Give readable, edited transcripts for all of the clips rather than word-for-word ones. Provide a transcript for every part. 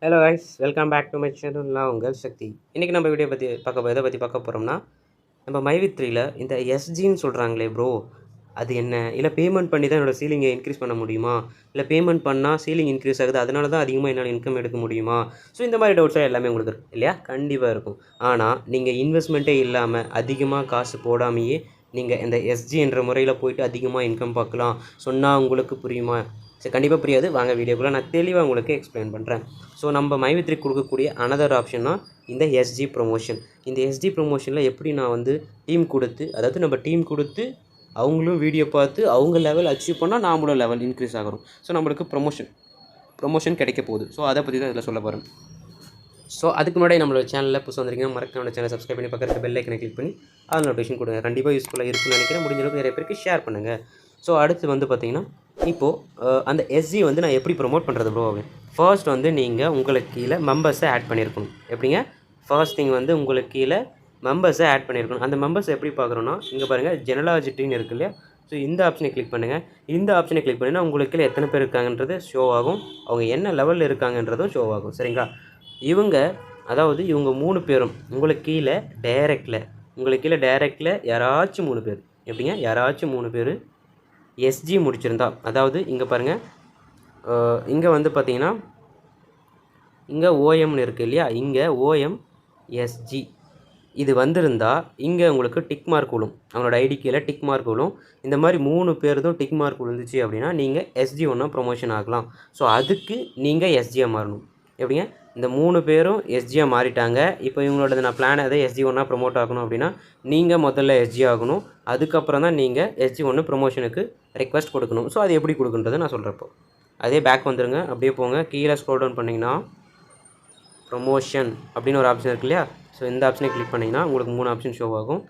Hello guys, welcome back to my channel. நான் உங்கள் சக்தி. இன்றைக்கி நம்ம வீடியோ எதை பற்றி பார்க்க போகிறோம்னா, நம்ம மைவித்ரியில் இந்த எஸ்ஜின்னு சொல்கிறாங்களே ப்ரோ, அது என்ன? இல்லை பேமெண்ட் பண்ணி தான் என்னோடய சீலிங்கை இன்க்ரீஸ் பண்ண முடியுமா? இல்லை பேமெண்ட் பண்ணால் சீலிங் இன்க்ரீஸ் ஆகுது, அதனால தான் அதிகமாக என்னால் இன்கம் எடுக்க முடியுமா? ஸோ இந்த மாதிரி டவுட்ஸாக எல்லாமே உங்களுக்கு இருக்கும் இல்லையா? கண்டிப்பாக இருக்கும். ஆனால் நீங்கள் இன்வெஸ்ட்மெண்ட்டே இல்லாமல் அதிகமாக காசு போடாமையே நீங்கள் இந்த எஸ்ஜி என்ற முறையில் போய்ட்டு அதிகமாக இன்கம் பார்க்கலாம் சொன்னால் உங்களுக்கு புரியுமா? சரி, கண்டிப்பாக புரியாது. வாங்க வீடியோக்குள்ளே நான் தெளிவாக உங்களுக்கு எக்ஸ்பிளைன் பண்ணுறேன். ஸோ நம்ம மைவித்ரி கொடுக்கக்கூடிய அனதர் ஆப்ஷன்னா இந்த எஸ்ஜி ப்ரொமோஷன். இந்த எஸ்ஜி ப்ரொமோஷனில் எப்படி நான் வந்து டீம் கொடுத்து, அதாவது நம்ம டீம் கொடுத்து அவங்களும் வீடியோ பார்த்து அவங்க லெவல் அச்சீவ் பண்ணால் நாமளும் லெவல் இன்க்ரீஸ் ஆகிறோம். ஸோ நம்மளுக்கு ப்ரொமோஷன் கிடைக்க போகுது. ஸோ அதை பற்றி தான் இதில் சொல்ல போகிறேன். ஸோ அதுக்கு முன்னாடி நம்மளோட சேனலில் புதுசு வந்திருக்கீங்க, மறக்காம நம்ம சேனல் சப்ஸ்கிரைப் பண்ணி பக்கத்தில் பெல் ஐக்கனை கிளிக் பண்ணி அதில் நோட்டிஃபிகேஷன் கொடுங்க. கண்டிப்பாக யூஸ்ஃபுல்லாக இருக்குன்னு நினைக்கிறேன். முடிஞ்ச அளவுக்கு நிறைய பேருக்கு ஷேர் பண்ணுங்கள். ஸோ அடுத்து வந்து பார்த்திங்கன்னா, இப்போது அந்த எஸ்ஜி வந்து நான் எப்படி ப்ரொமோட் பண்ணுறது ப்ரோ அப்படின்னு. ஃபர்ஸ்ட் வந்து நீங்கள் உங்களுக்கு கீழே மெம்பர்ஸை ஆட் பண்ணியிருக்கணும். எப்படிங்க? ஃபர்ஸ்ட் திங் வந்து உங்களுக்கு கீழே மெம்பர்ஸை ஆட் பண்ணியிருக்கணும். அந்த மெம்பர்ஸை எப்படி பார்க்குறோன்னா, இங்கே பாருங்கள் ஜெனலாஜிட்டின்னு இருக்கு இல்லையா? ஸோ இந்த ஆப்ஷனை கிளிக் பண்ணுங்கள். இந்த ஆப்ஷனை கிளிக் பண்ணினா உங்களுக்கு கீழே எத்தனை பேர் இருக்காங்கன்றது ஷோ ஆகும். அவங்க என்ன லெவலில் இருக்காங்கன்றதும் ஷோ ஆகும். சரிங்களா? இவங்க 3 பேரும் உங்களுக்கு கீழே டைரெக்டில் யாராச்சும் 3 பேர், எப்படிங்க? யாராச்சும் 3 பேர் எஸ்ஜி முடிச்சிருந்தா, அதாவது இங்கே பாருங்கள், இங்கே வந்து பார்த்திங்கன்னா இங்கே ஓஎம்னு இருக்குது இல்லையா? இங்கே ஓஎம் எஸ்ஜி இது வந்திருந்தால் இங்கே உங்களுக்கு டிக் மார்க் விழும். அவங்களோட ஐடி கீழே டிக் மார்க் விழும். இந்த மாதிரி 3 பேர் தான் டிக் மார்க் விழுந்துச்சு அப்படின்னா நீங்கள் எஸ்ஜி ஒன்றா ப்ரொமோஷன் ஆகலாம். ஸோ அதுக்கு நீங்கள் எஸ்ஜியாக மாறணும். எப்படிங்க? இந்த 3 பேரும் எஸ்ஜியாக மாறிட்டாங்க. இப்போ இவங்களோட நான் பிளான் அதை எஸ்ஜி ஒன்றா ப்ரொமோட் ஆகணும் அப்படின்னா நீங்கள் முதல்ல எஸ்ஜி ஆகணும். அதுக்கப்புறம் தான் நீங்கள் எஸ்ஜி ஒன்று ப்ரொமோஷனுக்கு ரெக்வஸ்ட் கொடுக்கணும். ஸோ அது எப்படி கொடுக்குன்றதை நான் சொல்கிறப்போ அதே பேக் வந்துடுங்க. அப்படியே போங்க, கீழே ஸ்க்ரோல் டவுன் பண்ணிங்கன்னா ப்ரொமோஷன் அப்படின்னு ஒரு ஆப்ஷன் இருக்கு இல்லையா? ஸோ இந்த ஆப்ஷனை கிளிக் பண்ணிங்கன்னா உங்களுக்கு 3 ஆப்ஷன் ஷோ ஆகும்.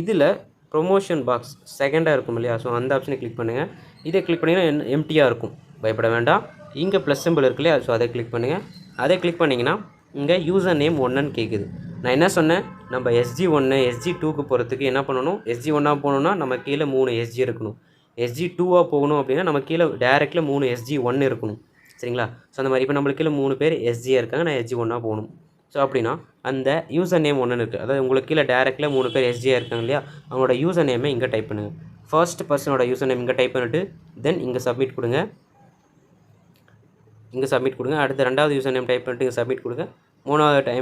இதில் ப்ரொமோஷன் பாக்ஸ் செகண்டாக இருக்கும் இல்லையா? ஸோ அந்த ஆப்ஷனை கிளிக் பண்ணுங்கள். இதை கிளிக் பண்ணிங்கன்னா எம்டியாக இருக்கும், பயப்பட வேண்டாம். இங்கே ப்ளஸ் சிம்பிள் இருக்கு இல்லையா? ஸோ அதை கிளிக் பண்ணுங்கள். அதை கிளிக் பண்ணிங்கன்னா இங்கே யூசர் நேம் 1ன்னு கேட்குது. நான் என்ன சொன்னேன்? நம்ம எஸ்ஜி 1 எஸ்ஜி 2க்கு போகிறதுக்கு என்ன பண்ணணும்? எஸ்ஜி 1ஆக போகணுன்னா நம்ம கீழே 3 எஸ்ஜி இருக்கணும். எஸ்ஜி 2ஆக போகணும் அப்படின்னா நம்ம கீழே டேரெக்டில் 3 எஸ்ஜி 1 இருக்கணும். சரிங்களா? ஸோ அந்த மாதிரி இப்போ நம்மளுக்கு கீழே 3 பேர் எஸ்ஜியாக இருக்காங்க, நான் எஸ்ஜி 1ஆக போகணும். ஸோ அப்படின்னா அந்த யூசர் நேம் 1ன்னு இருக்குது, அதாவது உங்களுக்கு கீழே டேரெக்டில் 3 பேர் எஸ்ஜியாக இருக்காங்க இல்லையா? அவங்களோட யூசர் நேமை இங்கே டைப் பண்ணுங்கள். ஃபர்ஸ்ட் பர்சனோட யூசர் நேம் இங்கே டைப் பண்ணிவிட்டு தென் இங்கே சப்மிட் கொடுங்க. அடுத்து 2வது யூசர் நேம் டைப் பண்ணிட்டு இங்கே சப்மிட் கொடுங்க. 3வது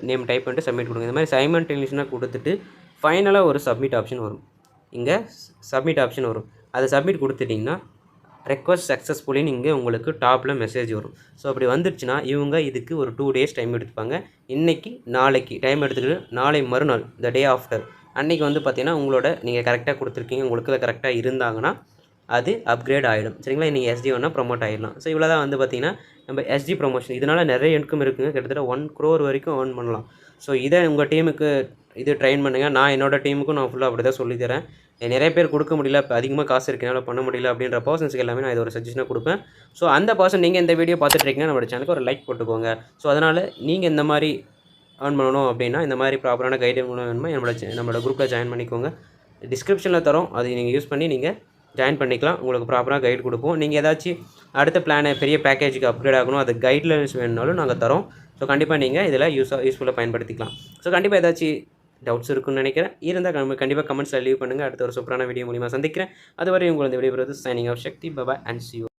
நேம் டைப் பண்ணிட்டு சப்மிட் கொடுங்க. இந்த மாதிரி சைமல்டேனியஸாக கொடுத்துட்டு ஃபைனலாக ஒரு சப்மிட் ஆப்ஷன் வரும். இங்கே சப்மிட் ஆப்ஷன் வரும். அதை சப்மிட் கொடுத்துட்டிங்கன்னா ரெக்வஸ்ட் சக்ஸஸ்ஃபுல்லின்னு இங்கே உங்களுக்கு டாப்பில் மெசேஜ் வரும். ஸோ அப்படி வந்துடுச்சுன்னா இவங்க இதுக்கு ஒரு 2 டேஸ் டைம் எடுத்துப்பாங்க. இன்றைக்கி நாளைக்கு டைம் எடுத்துக்கிட்டு நாளை மறுநாள் த டே ஆஃப்டர் அன்றைக்கி வந்து பார்த்திங்கன்னா உங்களோட நீங்கள் கரெக்டாக கொடுத்துருக்கீங்க, உங்களுக்கு கரெக்டாக இருந்தாங்கன்னா அது அப்கிரேட் ஆகிடும். சரிங்களா? நீங்கள் எஸ்ஜி ஒன்றா ப்ரொமோட் ஆகிடலாம். ஸோ இவ்வளோ தான் வந்து பார்த்திங்கன்னா நம்ம எஸ்ஜி ப்ரொமோஷன். இதனால் நிறைய இன்கம் இருக்குங்க, கிட்டத்தட்ட 1 crore வரைக்கும் ஏர்ன் பண்ணலாம். ஸோ இதை உங்கள் டீமுக்கு ட்ரெயின் பண்ணுங்கள். நான் என்னோடய டீமுக்கும் நான் ஃபுல்லாக அப்படி தான் சொல்லித்தரேன். நிறைய பேர் கொடுக்க முடியல, இப்போ அதிகமாக காசு இருக்கனால பண்ண முடியல அப்படின்ற பர்சன்ஸுக்கு எல்லாமே நான் இது ஒரு சஜஷனாக கொடுப்பேன். ஸோ அந்த பர்சன் நீங்கள் இந்த வீடியோ பார்த்துட்ருக்கீங்க, நம்மளோட சேனலுக்கு ஒரு லைக் போட்டுக்கோங்க. ஸோ அதனால் நீங்கள் இந்த மாதிரி ஏர்ன் பண்ணணும் அப்படின்னா இந்த மாதிரி ப்ராப்பரான கைடு மூலம் வேணுமா நம்மளோட குரூப்பில் ஜாயின் பண்ணிக்கோங்க. டிஸ்கிரிப்ஷனில் தரோம், அதை நீங்கள் யூஸ் பண்ணி நீங்கள் ஜாயின் பண்ணிக்கலாம். உங்களுக்கு ப்ராப்பராக கைடு கொடுப்போம். நீங்கள் ஏதாச்சும் அடுத்த பிளானை பெரிய பேக்கேஜுக்கு அப்கிரேட் ஆகணும், அது கைட்லைன்ஸ் வேணுனாலும் நாங்கள் தரோம். ஸோ கண்டிப்பாக நீங்கள் இதில் யூஸ்ஃபுல்லாக பயன்படுத்திக்கலாம். ஸோ கண்டிப்பாக ஏதாச்சும் டவுட்ஸ் இருக்குன்னு நினைக்கிறேன். இருந்தால் கண்டிப்பாக கமெண்ட்ஸில் லீவ் பண்ணுங்கள். அடுத்த ஒரு சூப்பரான வீடியோ மூலிமா சந்திக்கிறேன். அதுவரை உங்களை இந்த video signing off Shakti. Bye and see you.